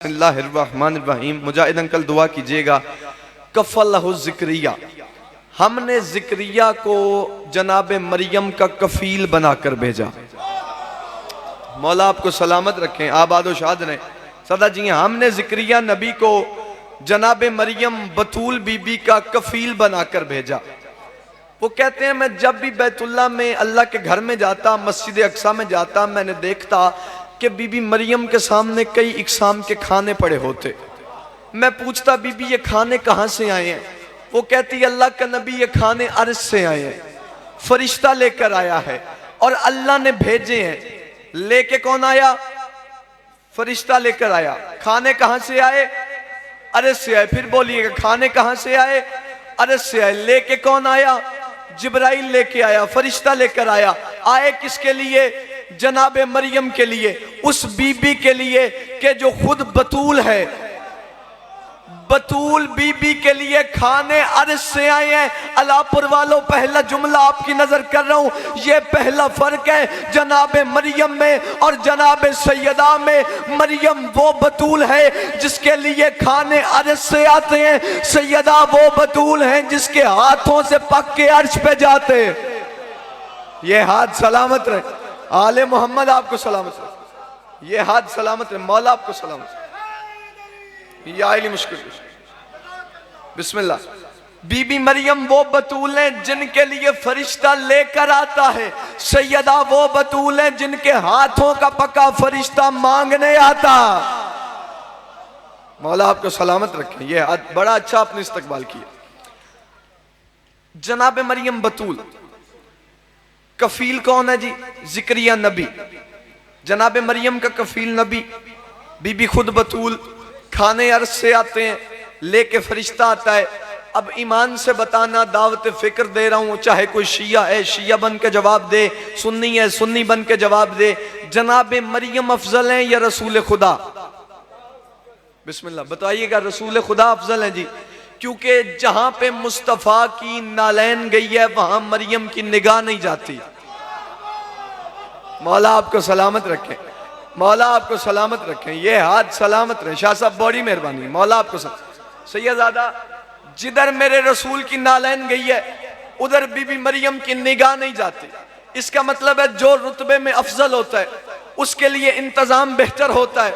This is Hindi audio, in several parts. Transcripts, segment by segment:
बिस्मिल्लाहिर्रहमानिर्रहीम। मुजाहिद अंकल दुआ कीजिएगा। कफ़लहु ज़िक्रिया, हमने ज़िक्रिया को जनाब मरियम का कफील बनाकर भेजा। मौला आपको सलामत रखें, आबाद शाद रहें। सदा जी हमने ज़िक्रिया नबी को जनाब मरियम बतूल बीबी का कफील बनाकर भेजा। वो कहते हैं मैं जब भी बैतुल्लाह में अल्लाह के घर में जाता, मस्जिद अक्सा में जाता, मैंने देखता कि बीबी मरियम के सामने कई इकसाम के खाने पड़े होते। मैं पूछता बीबी ये खाने कहाँ से आए हैं? वो कहती अल्लाह का नबी ये खाने अर्श से आए हैं, फरिश्ता लेकर आया है और अल्लाह ने भेजे हैं। लेके कौन आया? फरिश्ता लेकर आया। खाने कहाँ से आए? अर्श से आए। फिर बोलिएगा खाने कहाँ से आए? अर्श से आए। लेके कौन आया? जिब्राइल लेके आया, फरिश्ता लेकर आया। आए किसके लिए? जनाबे मरियम के लिए, उस बीबी के लिए कि जो खुद बतूल है। बतूल बीबी के लिए खाने अर्श से आए हैं। अलापुर वालों, पहला जुमला आपकी नजर कर रहा हूं, ये पहला फर्क है जनाबे मरियम में और जनाबे सैयदा में। मरियम वो बतूल है जिसके लिए खाने अर्श से आते हैं, सैयदा वो बतूल हैं जिसके हाथों से पक के अर्श पे जाते हैं। ये हाथ सलामत रहे, आले मोहम्मद आपको सलामत रहे, ये हाथ सलामत रहे, मौला आपको सलामत रहे। या मुश्किल बिस्मिल्लाह। बीबी मरियम वो बतूल हैं जिनके लिए फरिश्ता लेकर आता है, सैयदा वो बतूल हैं जिनके हाथों का पका फरिश्ता मांगने आता। मौला आपको सलामत रखें। ये बड़ा अच्छा आपने इस्तकबाल किया। जनाब मरियम बतूल, कफील कौन है जी? जिक्रिया नबी। जनाब मरियम का कफील नबी, बीबी खुद बतूल। खाने अर्श से आते हैं, लेके फरिश्ता आता है। अब ईमान से बताना, दावत फिक्र दे रहा हूं, चाहे कोई शिया है शिया बन के जवाब दे, सुन्नी है सुन्नी बन के जवाब दे। जनाब मरियम अफजल हैं या रसूल खुदा? बिस्मिल्लाह बताइएगा। रसूल खुदा अफजल है जी, क्योंकि जहां पे मुस्तफा की नालैन गई है वहां मरियम की निगाह नहीं जाती। मौला आपको सलामत रखें, मौला आपको सलामत रखें। ये हाथ सलामत रहे। शाह साहब बड़ी मेहरबानी, मौला आपको सैयदादा, जिधर मेरे रसूल की नालैन गई है उधर बीबी मरियम की निगाह नहीं जाती। इसका मतलब है जो रुतबे में अफजल होता है उसके लिए इंतजाम बेहतर होता है,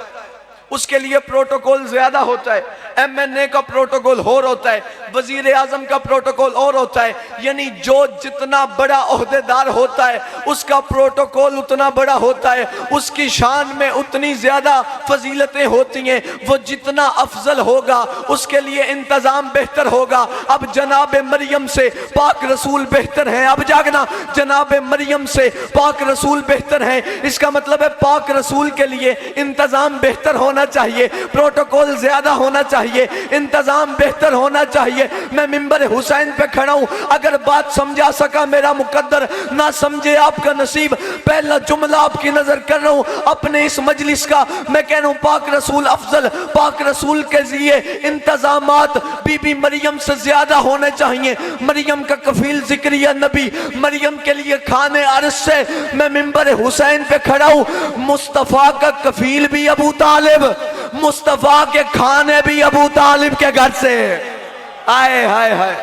उसके लिए प्रोटोकॉल ज्यादा होता है। MNA का प्रोटोकॉल और होता है, वजीर आजम का प्रोटोकॉल और होता है। यानी जो जितना बड़ा ओहदेदार होता है उसका प्रोटोकॉल उतना बड़ा होता है, उसकी शान में उतनी ज्यादा फजीलतें होती हैं। वो जितना अफजल होगा उसके लिए इंतजाम बेहतर होगा। अब जनाब मरियम से पाक रसूल बेहतर हैं। अब जागना, जनाब मरियम से पाक रसूल बेहतर हैं। इसका मतलब है पाक रसूल के लिए इंतजाम बेहतर होना चाहिए, प्रोटोकॉल ज्यादा होना चाहिए, इंतजाम बेहतर होना चाहिए। मैं मिंबर हुसैन पे खड़ा हूं, अगर बात समझा सका मेरा मुकद्दर, ना समझे आपका नसीब। पहला जुमला आपकी नजर कर रहा हूं अपने इस मजलिस का, मैं कह रहा हूं पाक रसूल अफजल। पाक रसूल के लिए इंतजामात बीबी मरियम से ज्यादा होने चाहिए। मरियम का कफील जिक्रिया नबी, मरियम के लिए खाने अर्श से। मैं मिंबर हुसैन पे खड़ा हूं, मुस्तफा का कफील भी अबू तालिब, मुस्तफा के खाने भी अबू तालिब के घर से। आए हाय हाय,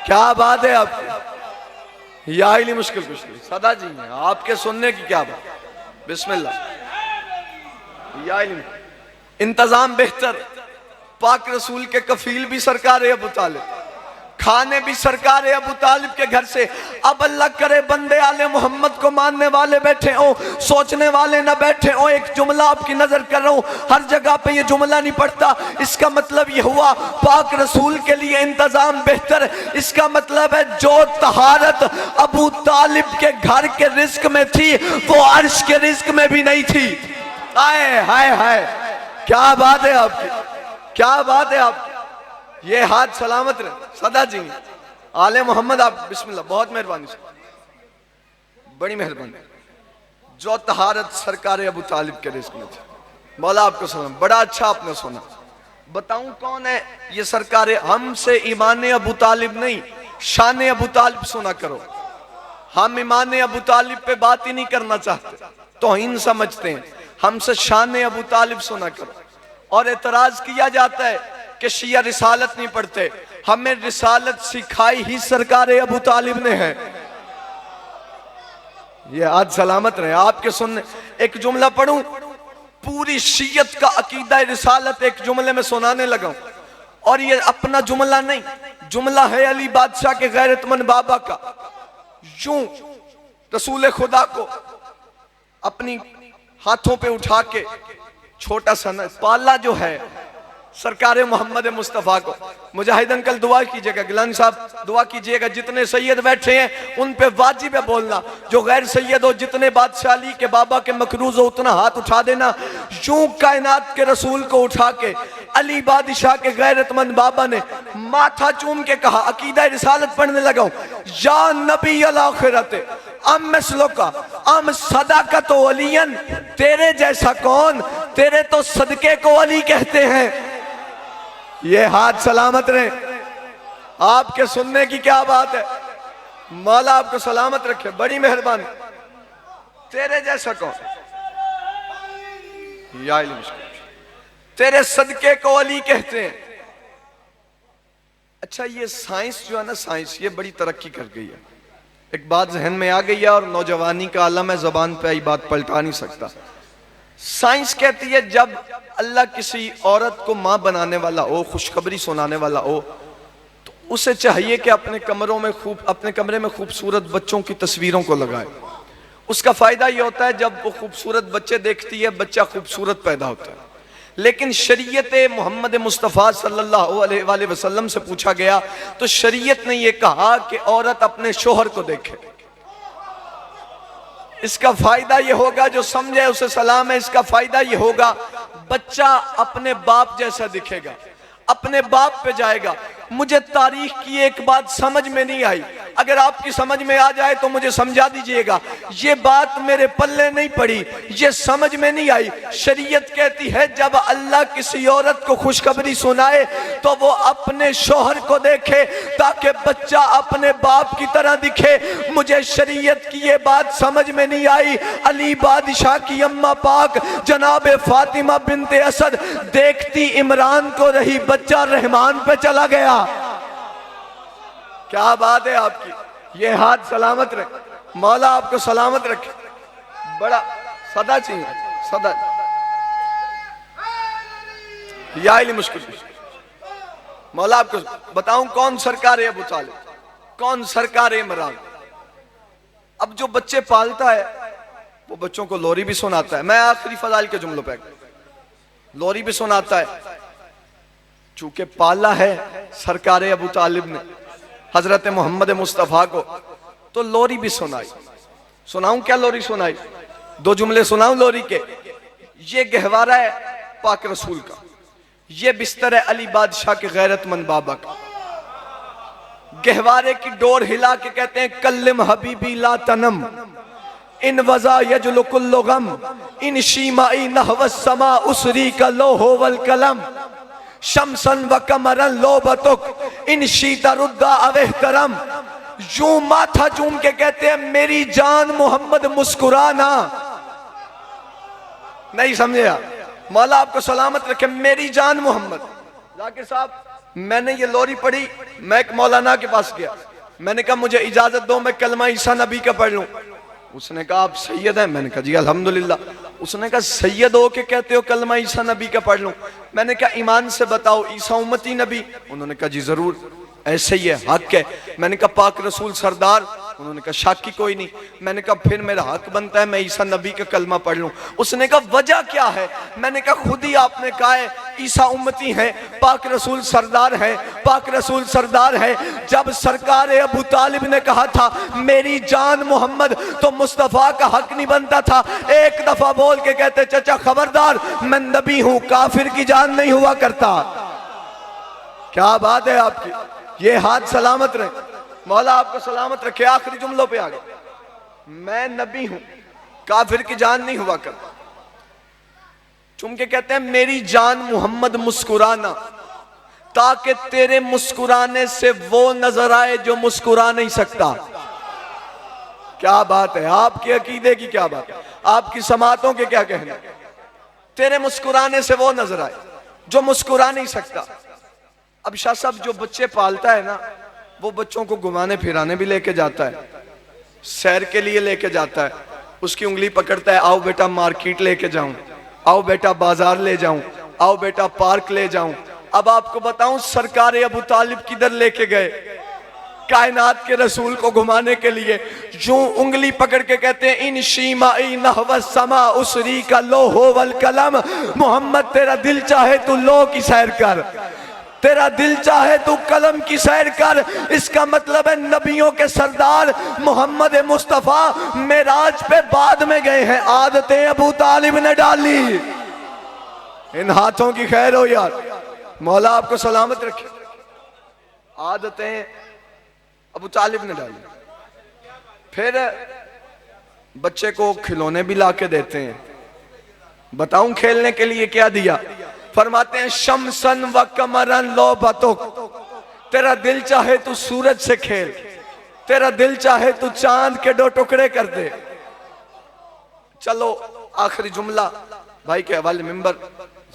क्या बात है आपकी। या मुश्किल कुछ नहीं, सदा जी हैं आपके सुनने की क्या बात। बिस्मिल्लाह। या इंतजाम बेहतर, पाक रसूल के कफील भी सरकार अबू तालिब, खाने भी सरकार अबू तालिब के घर से। अब अल्लाह करे बंदे आले मोहम्मद को मानने वाले बैठे हो, सोचने वाले ना बैठे हो। एक जुमला आपकी नजर कर रहा हूं, हर जगह पे ये जुमला नहीं पड़ता। इसका मतलब ये हुआ पाक रसूल के लिए इंतजाम बेहतर। इसका मतलब है जो तहारत अबू तालिब के घर के रिस्क में थी वो अर्श के रिस्क में भी नहीं थी। आए हाय हाय, क्या बात है आपकी, क्या बात है आपकी। ये हाथ सलामत रहे, सदा जी आले मोहम्मद आप। बिस्मिल्लाह, बहुत मेहरबानी, बड़ी मेहरबानी। जो तहारत सरकार अबू तालिब के रिस्क में थी। मौला आपको सलाम, बड़ा अच्छा आपने सुना। बताऊं कौन है ये सरकार? हमसे ईमान अबू तालिब नहीं, शान अबू तालिब सुना करो। हम ईमान अबू तालिब पे बात ही नहीं करना चाहते, तौहीन समझते हैं। हमसे शान अबू तालिब सुना करो। और एतराज किया जाता है कि शिया रिसालत नहीं पढ़ते। हमें रिसालत सिखाई ही सरकार अबू तालिब ने है। ये आज सलामत रहे आपके सुनने। एक जुमला पढ़ूं, पूरी शियत का अकीदा रिसालत एक जुमले में सुनाने लगा। और ये अपना जुमला नहीं, जुमला है अली बादशाह के गैरतमंद बाबा का। यूं रसूल खुदा को अपनी हाथों पे उठा के छोटा सा पाला जो है सरकार मोहम्मद मुस्तफ़ा को। मुजाहिद अंकल दुआ कीजिएगा, गिलानी साहब दुआ कीजिएगा, जितने सैयद बैठे हैं उन पे वाजिब है बोलना। जो गैर सैयद हो, जितने बादशाह अली के बाबा के मकरूज हो, उतना हाथ उठा देना। यूं कायनात के रसूल को उठा के अली बादशाह के गैरतमंद बाबा ने माथा चूम के कहा, अकीदा रिसालत पढ़ने लगा, या नबी अल आखिरत अम का अम सदाकत वलियन, तेरे जैसा कौन, तेरे तो सदके को अली कहते हैं। ये हाथ सलामत रहे। आपके सुनने की क्या बात है। मौला आपको सलामत रखे, बड़ी मेहरबानी। तेरे जैसा कौन, या तेरे सदके को अली कहते हैं। अच्छा, ये साइंस जो है ना, साइंस ये बड़ी तरक्की कर गई है। एक बात जहन में आ गई है और नौजवानी का आलम है, जबान पे आई बात पलटा नहीं सकता। साइंस कहती है जब अल्लाह किसी औरत को मां बनाने वाला हो, खुशखबरी सुनाने वाला हो, तो उसे चाहिए कि अपने कमरे में खूबसूरत बच्चों की तस्वीरों को लगाए। उसका फायदा यह होता है जब वो खूबसूरत बच्चे देखती है, बच्चा खूबसूरत पैदा होता है। लेकिन शरीयत मोहम्मद मुस्तफ़ा सल्लल्लाहु अलैहि वसल्लम से पूछा गया तो शरीयत ने यह कहा कि औरत अपने शोहर को देखे। इसका फायदा यह होगा, जो समझे उसे सलाम है, इसका फायदा यह होगा बच्चा अपने बाप जैसा दिखेगा, अपने बाप पे जाएगा। मुझे तारीख की एक बात समझ में नहीं आई, अगर आपकी समझ में आ जाए तो मुझे समझा दीजिएगा। ये बात मेरे पल्ले नहीं पड़ी, ये समझ में नहीं आई। शरीयत कहती है जब अल्लाह किसी औरत को खुशखबरी सुनाए तो वो अपने शोहर को देखे ताकि बच्चा अपने बाप की तरह दिखे। मुझे शरीयत की ये बात समझ में नहीं आई। अली बादशाह की अम्मा पाक जनाब फातिमा बिनते असद देखती इमरान को रही, बच्चा रहमान पे चला गया। क्या बात है आपकी। ये हाथ सलामत रहे, मौला आपको सलामत रखे। बड़ा सदा चाहिए, सदा या मुश्किल। मौला आपको बताऊं कौन सरकार है अबू तालिब, कौन सरकार है इमरान। अब जो बच्चे पालता है वो बच्चों को लोरी भी सुनाता है। मैं आखिरी फजाइल के जुमलों पे, लोरी भी सुनाता है। चूंकि पाला है सरकार अबू तालिब ने हजरत मोहम्मद मुस्तफ़ा को, तो लोरी भी सुनाई। सुनाऊं क्या लोरी सुनाई? दो जुमले सुनाऊं लोरी के। ये गहवारा है पाक रसूल का, ये बिस्तर है अली बादशाह के गैरतमंद बाबा का। गहवारे की डोर हिला के कहते हैं कल्लिम हबीबी ला तनम इन वजा यजलुकुल्लु गम इन शीमाई नहवस समा उसरी का लोहो वल कलम शमसन व कमरन लोबतुक इन शीता रुद्दा अवेहतरम। यूं माथा चूम के कहते हैं मेरी जान मोहम्मद मुस्कुराना। नहीं समझे आप? मौला आपको सलामत रखे। मेरी जान मोहम्मद। जाकिर साहब, मैंने ये लोरी पढ़ी, मैं एक मौलाना के पास गया, मैंने कहा मुझे इजाजत दो मैं कलमा ईसा नबी का पढ़ लूं। उसने कहा आप सैयद हैं? मैंने कहा जी अल्हम्दुलिल्लाह। उसने कहा सैयद हो के कहते हो कलमा ईसा नबी का पढ़ लूं? मैंने कहा ईमान से बताओ ईसा उम्मती नबी? उन्होंने कहा जी जरूर, ऐसे ही है, हक है। मैंने कहा पाक रसूल सरदार? उन्होंने कहा शक की कोई नहीं। मैंने कहा फिर मेरा हक बनता है मैं ईसा नबी का कलमा पढ़ लूं। उसने कहा वजह क्या है? मैंने कहा खुद ही आपने कहा है ईसा उम्मती हैं, पाक रसूल सरदार हैं, पाक रसूल सरदार हैं। जब सरकार अबू तालिब ने कहा था मेरी जान मोहम्मद, तो मुस्तफ़ा का हक नहीं बनता था एक दफा बोल के कहते चचा खबरदार मैं नबी हूं, काफिर की जान नहीं हुआ करता। क्या बात है आपकी। ये हाथ सलामत रहे, मौला आपको सलामत रखे। आखिरी जुमलों पे आ गए, मैं नबी हूं, काफिर की जान नहीं हुआ करता। चुम के कहते हैं मेरी जान मोहम्मद मुस्कुराना, ताकि तेरे मुस्कुराने से वो नजर आए जो मुस्कुरा नहीं सकता। क्या बात है आपके अकीदे की, क्या बात है आपकी समातों के क्या कहने। तेरे मुस्कुराने से वो नजर आए। जो मुस्कुरा नहीं सकता। अब शाह साहब जो बच्चे पालता है ना, वो बच्चों को घुमाने फिराने भी लेके जाता है, सैर के लिए लेके जाता है, उसकी उंगली पकड़ता है, आओ बेटा मार्केट लेके जाऊं, आओ बेटा बाजार ले जाऊं, आओ बेटा पार्क ले जाऊं। अब आपको बताऊं सरकार अबू तालिब किधर लेके गए? कायनात के रसूल को घुमाने के लिए। यूं उंगली पकड़ के कहते हैं इन शीमा समा उसरी का लो हो वल कलम, मोहम्मद तेरा दिल चाहे तू लो की सैर कर, तेरा दिल चाहे तू कलम की सैर कर। इसका मतलब है नबियों के सरदार मोहम्मद मुस्तफ़ा मेराज पे बाद में गए हैं, आदतें अबू तालिब ने डाली। इन हाथों की खैर हो यार, मौला आपको सलामत रखे। आदतें अबू तालिब ने डाली। फिर बच्चे को खिलौने भी ला के देते हैं। बताऊं खेलने के लिए क्या दिया? फरमाते हैं शमसन व कमरन लो बतुक, तेरा दिल चाहे तू सूरज से खेल, तेरा दिल चाहे तू चांद के 2 टुकड़े कर दे। चलो आखिरी जुमला भाई के हवाले, मिंबर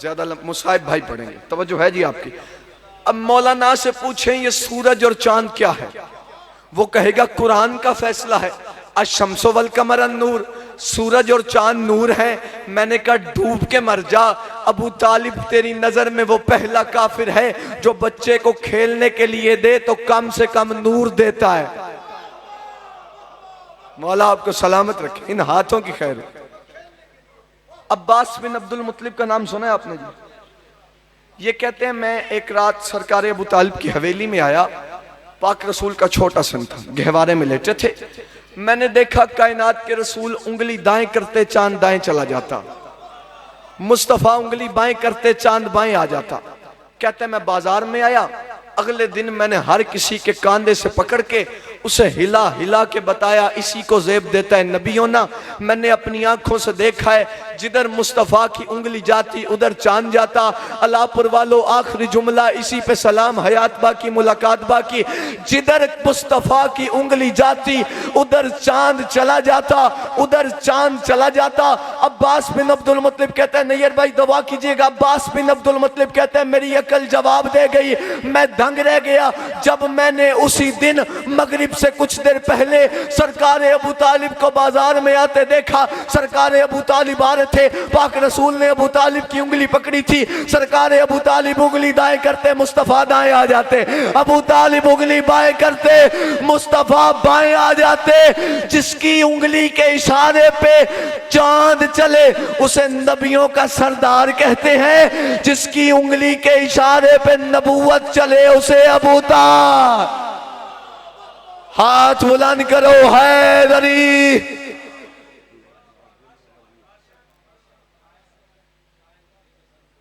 ज्यादा मुसाहिब भाई पढ़ेंगे, तवज्जो है जी आपकी। अब मौलाना से पूछें ये सूरज और चांद क्या है, वो कहेगा कुरान का फैसला है, अशम्सो वल कमर नूर, सूरज और चांद नूर है। मैंने कहा डूब के मर जा। अबू तालिब तेरी नजर में वो पहला काफिर है जो बच्चे को खेलने के लिए दे तो कम से कम नूर देता है। मौला आपको सलामत रखे, इन हाथों की खैर। अब्बास बिन अब्दुल मुत्तलिब का नाम सुना है आपने जी? ये कहते हैं मैं एक रात सरकार अबू तालिब की हवेली में आया, पाक रसूल का छोटा सन था, गहवारे में लेटे थे। मैंने देखा कायनात के रसूल उंगली दाएं करते चांद दाएं चला जाता, मुस्तफ़ा उंगली बाएं करते चांद बाएं आ जाता। कहते मैं बाजार में आया, अगले दिन मैंने हर किसी के कांधे से पकड़ के उसे हिला हिला के बताया इसी को ज़ेब देता है नबियों ना। मैंने अपनी आंखों से देखा है जिधर मुस्तफ़ा की उंगली जाती उधर चांद जाता। अल्लाहपुर वालों आखिरी जुमला इसी पे सलाम हयात बाकी मुलाकात बाकी। जिधर मुस्तफ़ा की उंगली जाती उधर चांद चला जाता, उधर चांद चला जाता। अब्बास बिन अब्दुल मुत्तलिब कहता है नैयर भाई दुआ कीजिएगा। अब्बास बिन अब्दुल मुत्तलिब कहते हैं मेरी अकल जवाब दे गई, मैं दंग रह गया जब मैंने उसी दिन मगरिब से कुछ देर पहले सरकार अबू तालिब को बाजार में आते देखा। सरकार अबू तालिब आ रहे थे, पाक रसूल ने अबू तालिब की उंगली पकड़ी थी। सरकार अबू तालिब उंगली दाएं करते, मुस्तफ़ा दाएं आ जाते। अबू तालिब उंगली बाएं करते, मुस्तफ़ा बाएं आ जाते। जिसकी उंगली के इशारे पे चांद चले उसे नबियों का सरदार कहते हैं, जिसकी उंगली के इशारे पे नबूवत चले उसे अबू तालिब। हाथ बुलंद करो हैदरी।